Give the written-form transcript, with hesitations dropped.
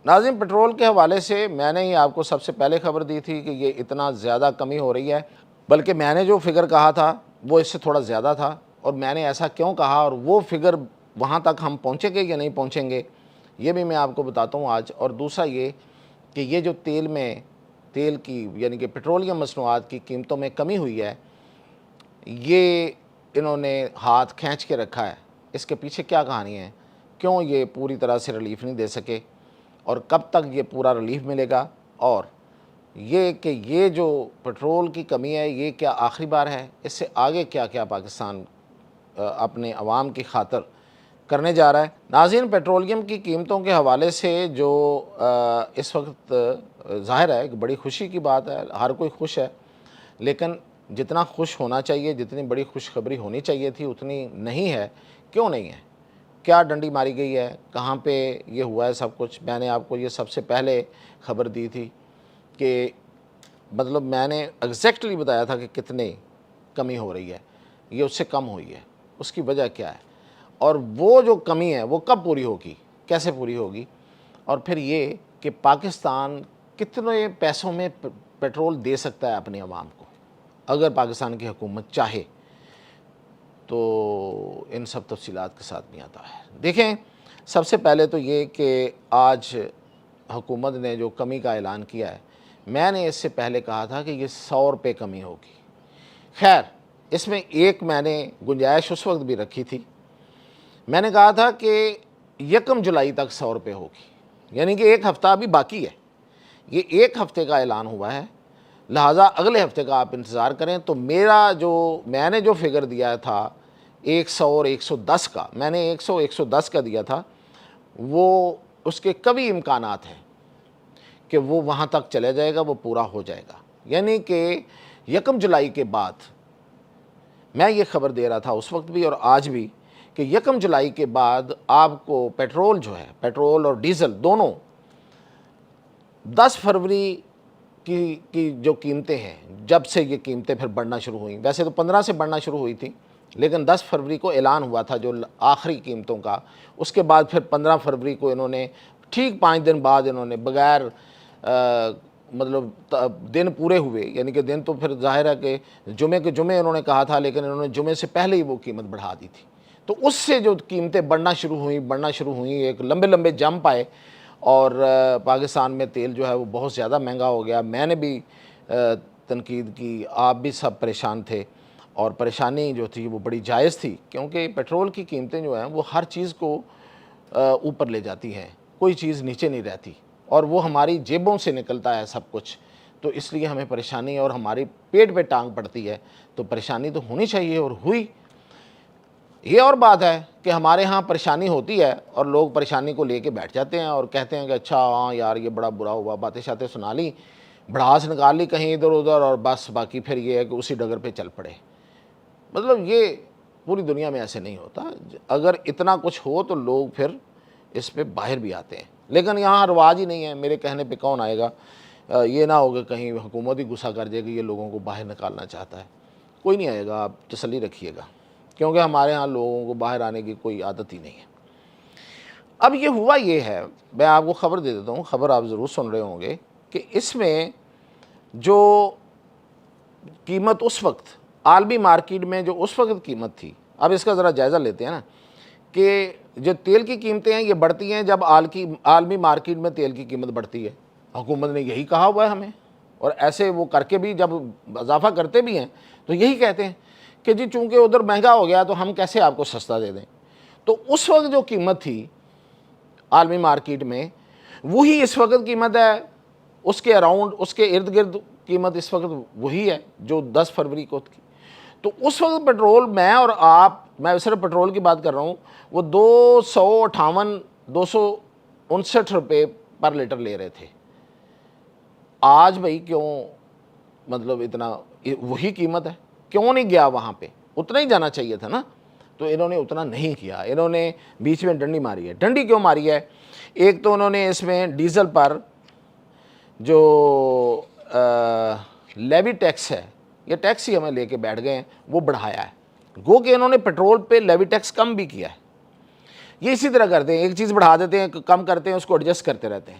ناظرین، پیٹرول کے حوالے سے میں نے ہی آپ کو سب سے پہلے خبر دی تھی کہ یہ اتنا زیادہ کمی ہو رہی ہے، بلکہ میں نے جو فگر کہا تھا وہ اس سے تھوڑا زیادہ تھا، اور میں نے ایسا کیوں کہا اور وہ فگر وہاں تک ہم پہنچیں گے یا نہیں پہنچیں گے یہ بھی میں آپ کو بتاتا ہوں آج۔ اور دوسرا یہ کہ یہ جو تیل کی یعنی کہ پیٹرولیم مصنوعات کی قیمتوں میں کمی ہوئی ہے، یہ انہوں نے ہاتھ کھینچ کے رکھا ہے، اس کے پیچھے کیا کہانی ہے، کیوں یہ پوری طرح سے ریلیف نہیں دے سکے، اور کب تک یہ پورا ریلیف ملے گا، اور یہ کہ یہ جو پیٹرول کی کمی ہے یہ کیا آخری بار ہے، اس سے آگے کیا کیا پاکستان اپنے عوام کی خاطر کرنے جا رہا ہے۔ ناظرین، پیٹرولیم کی قیمتوں کے حوالے سے جو اس وقت ظاہر ہے کہ بڑی خوشی کی بات ہے، ہر کوئی خوش ہے، لیکن جتنا خوش ہونا چاہیے، جتنی بڑی خوشخبری ہونی چاہیے تھی اتنی نہیں ہے۔ کیوں نہیں ہے؟ کیا ڈنڈی ماری گئی ہے؟ کہاں پہ یہ ہوا ہے سب کچھ؟ میں نے آپ کو یہ سب سے پہلے خبر دی تھی کہ مطلب میں نے ایگزیکٹلی بتایا تھا کہ کتنے کمی ہو رہی ہے، یہ اس سے کم ہوئی ہے، اس کی وجہ کیا ہے، اور وہ جو کمی ہے وہ کب پوری ہوگی، کیسے پوری ہوگی، اور پھر یہ کہ پاکستان کتنے پیسوں میں پیٹرول دے سکتا ہے اپنی عوام کو اگر پاکستان کی حکومت چاہے تو ان سب تفصیلات کے ساتھ نہیں آتا ہے۔ دیکھیں، سب سے پہلے تو یہ کہ آج حکومت نے جو کمی کا اعلان کیا ہے، میں نے اس سے پہلے کہا تھا کہ یہ 100 روپے کمی ہوگی۔ خیر، اس میں ایک میں نے گنجائش اس وقت بھی رکھی تھی، میں نے کہا تھا کہ 1 جولائی تک 100 روپے ہوگی، یعنی کہ ایک ہفتہ ابھی باقی ہے، یہ ایک ہفتے کا اعلان ہوا ہے، لہٰذا اگلے ہفتے کا آپ انتظار کریں۔ تو میں نے جو فگر دیا تھا 100 اور 110 کا، میں نے 100 110 کا دیا تھا، وہ اس کے کبھی امکانات ہیں کہ وہ وہاں تک چلے جائے گا، وہ پورا ہو جائے گا، یعنی کہ 1 جولائی کے بعد میں یہ خبر دے رہا تھا اس وقت بھی اور آج بھی کہ 1 جولائی کے بعد آپ کو پیٹرول جو ہے، پیٹرول اور ڈیزل دونوں 10 فروری کی جو قیمتیں ہیں، جب سے یہ قیمتیں پھر بڑھنا شروع ہوئیں، ویسے تو 15 سے بڑھنا شروع ہوئی تھی، لیکن 10 فروری کو اعلان ہوا تھا جو آخری قیمتوں کا، اس کے بعد پھر 15 فروری کو انہوں نے ٹھیک 5 دن بعد انہوں نے بغیر مطلب دن پورے ہوئے، یعنی کہ دن تو پھر ظاہر ہے کہ جمعے کے جمعے انہوں نے کہا تھا، لیکن انہوں نے جمعے سے پہلے ہی وہ قیمت بڑھا دی تھی، تو اس سے جو قیمتیں بڑھنا شروع ہوئیں، ایک لمبے جمپ آئے، اور پاکستان میں تیل جو ہے وہ بہت زیادہ مہنگا ہو گیا۔ میں نے بھی تنقید کی، آپ بھی سب پریشان تھے، اور پریشانی جو تھی وہ بڑی جائز تھی، کیونکہ پیٹرول کی قیمتیں جو ہیں وہ ہر چیز کو اوپر لے جاتی ہیں، کوئی چیز نیچے نہیں رہتی، اور وہ ہماری جیبوں سے نکلتا ہے سب کچھ، تو اس لیے ہمیں پریشانی اور ہماری پیٹ پہ ٹانگ پڑتی ہے، تو پریشانی تو ہونی چاہیے اور ہوئی۔ یہ اور بات ہے کہ ہمارے ہاں پریشانی ہوتی ہے اور لوگ پریشانی کو لے کے بیٹھ جاتے ہیں اور کہتے ہیں کہ اچھا ہاں یار یہ بڑا برا ہوا، باتیں شاتیں سنا لی، بڑھاس نکال لی کہیں ادھر ادھر، اور بس باقی پھر یہ ہے کہ اسی ڈگر پہ چل پڑے۔ مطلب یہ پوری دنیا میں ایسے نہیں ہوتا، اگر اتنا کچھ ہو تو لوگ پھر اس پہ باہر بھی آتے ہیں، لیکن یہاں رواج ہی نہیں ہے، میرے کہنے پہ کون آئے گا، یہ نہ ہوگا کہیں حکومت ہی غصہ کر جائے کہ یہ لوگوں کو باہر نکالنا چاہتا ہے، کوئی نہیں آئے گا، آپ تسلی رکھیے گا، کیونکہ ہمارے ہاں لوگوں کو باہر آنے کی کوئی عادت ہی نہیں ہے۔ اب یہ ہوا یہ ہے، میں آپ کو خبر دے دیتا ہوں، خبر آپ ضرور سن رہے ہوں گے کہ اس میں جو قیمت اس وقت عالمی مارکیٹ میں جو اس وقت قیمت تھی، اب اس کا ذرا جائزہ لیتے ہیں نا، کہ جو تیل کی قیمتیں ہیں یہ بڑھتی ہیں جب عالمی مارکیٹ میں تیل کی قیمت بڑھتی ہے، حکومت نے یہی کہا ہوا ہے ہمیں، اور ایسے وہ کر کے بھی جب اضافہ کرتے بھی ہیں تو یہی کہتے ہیں کہ جی چونکہ ادھر مہنگا ہو گیا تو ہم کیسے آپ کو سستا دے دیں۔ تو اس وقت جو قیمت تھی عالمی مارکیٹ میں وہی اس وقت قیمت ہے، اس کے اراؤنڈ، اس کے ارد گرد قیمت اس وقت وہی ہے جو 10 فروری کو تھی۔ تو اس وقت پیٹرول میں صرف پیٹرول کی بات کر رہا ہوں، وہ 259 روپے پر لیٹر لے رہے تھے۔ آج بھائی کیوں مطلب اتنا وہی قیمت ہے، کیوں نہیں گیا وہاں پہ؟ اتنا ہی جانا چاہیے تھا نا، تو انہوں نے اتنا نہیں کیا، انہوں نے بیچ میں ڈنڈی ماری ہے۔ ڈنڈی کیوں ماری ہے؟ ایک تو انہوں نے اس میں ڈیزل پر جو لیوی ٹیکس ہے، یہ ٹیکس ہی ہمیں لے کے بیٹھ گئے ہیں، وہ بڑھایا ہے، گو کہ انہوں نے پیٹرول پہ لیوی ٹیکس کم بھی کیا ہے۔ یہ اسی طرح کرتے ہیں، ایک چیز بڑھا دیتے ہیں، کم کرتے ہیں، اس کو ایڈجسٹ کرتے رہتے ہیں۔